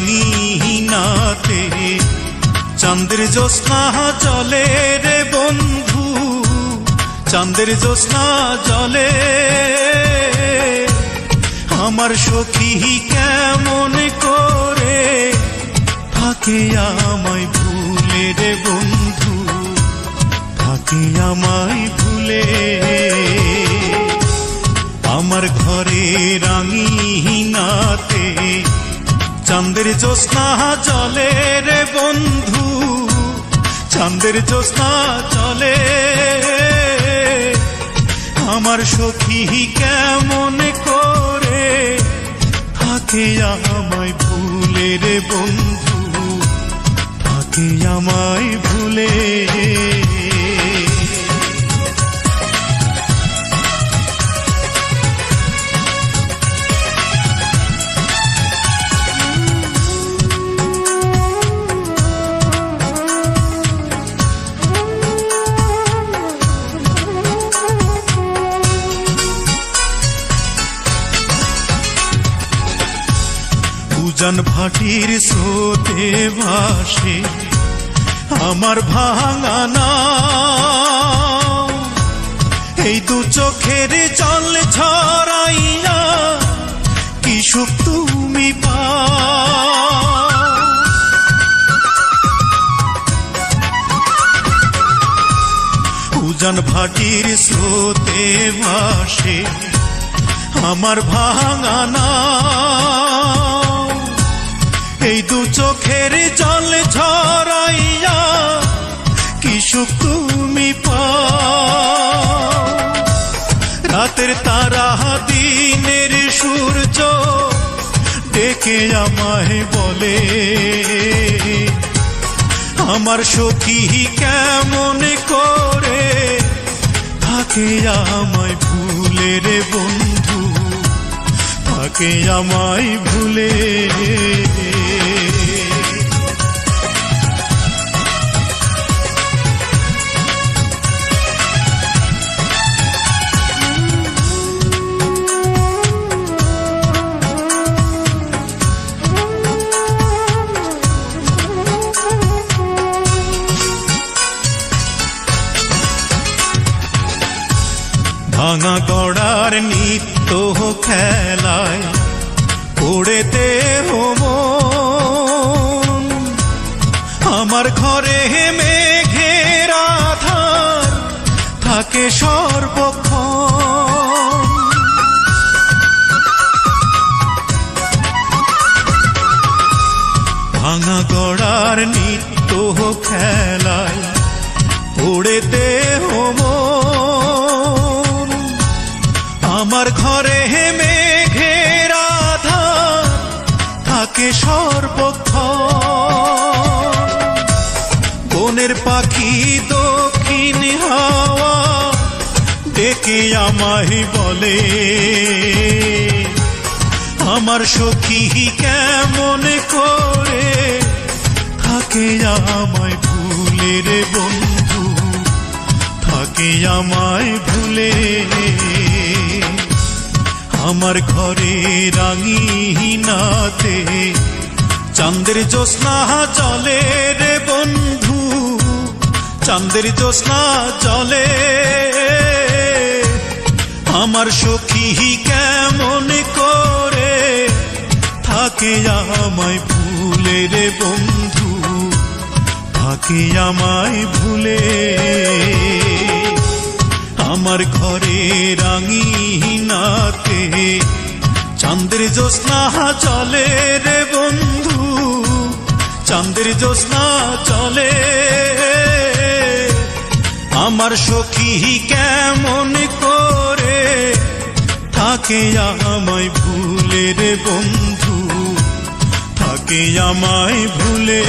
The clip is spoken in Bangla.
রাঙিনাতে চাঁদের জ্যোৎস্না জলে রে বন্ধু, চাঁদের জ্যোৎস্না জলে। আমার সখী কেমন করে থাকে আমায় ভুলে রে বন্ধু, থাকে আমায় ভুলে। আমার ঘরে রাঙিনাতে চাঁদের জ্যোৎস্না জলে রে বন্ধু, চাঁদের জ্যোৎস্না জলে। আমার সখী কেমন করে থাকে আমায় ভুলে রে বন্ধু, থাকে আমায় ভুলে। উজান ভাটির স্রোতে ভাসে আমার ভাঙা নাও, এই দু চোখের জল ঝরাইয়া কি সুখ তুমি পাও। উজান ভাটির স্রোতে ভাসে আমার ভাঙা নাও, এই দু চোখের জল ঝরাইয়া কি সুখ তুমি পাও। রাতের তারা দিনের সূর্য ডেকে আমায় বলে, আমার সখী কেমন করে থাকে আমায় ভুলে রে বন্ধু, থাকে আমায় ভুলে। ভাঙা গড়ার নিত্য খেলায় পড়েতে মন, আমার ঘরে মেঘের আধার থাকে সর্বক্ষণ। ভাঙা গড়ার নিত্য খেলায় পড়েতে মন, আমার ঘরে মেঘের আধার থাকে সর্বক্ষণ। বনের পাখি দক্ষিণ হাওয়া ডেকে আমায় বলে, আমার সখী কেমন করে থাকে আমায় ভুলে রে বন্ধু, থাকে আমায় ভুলে। আমার ঘরে রাঙিনাতে চাঁদের জ্যোৎস্না জলে রে বন্ধু, চাঁদের জ্যোৎস্না জলে। আমার সখী কেমন করে থাকে আমায় ভুলে রে বন্ধু, থাকে আমায় ভুলে। আমার ঘরে রাঙিনাতে চাঁদের জ্যোৎস্না জলে রে বন্ধু, চাঁদের জ্যোৎস্না জলে। আমার সখী কেমন করে থাকে আমায় ভুলে রে বন্ধু, থাকে আমায় ভুলে।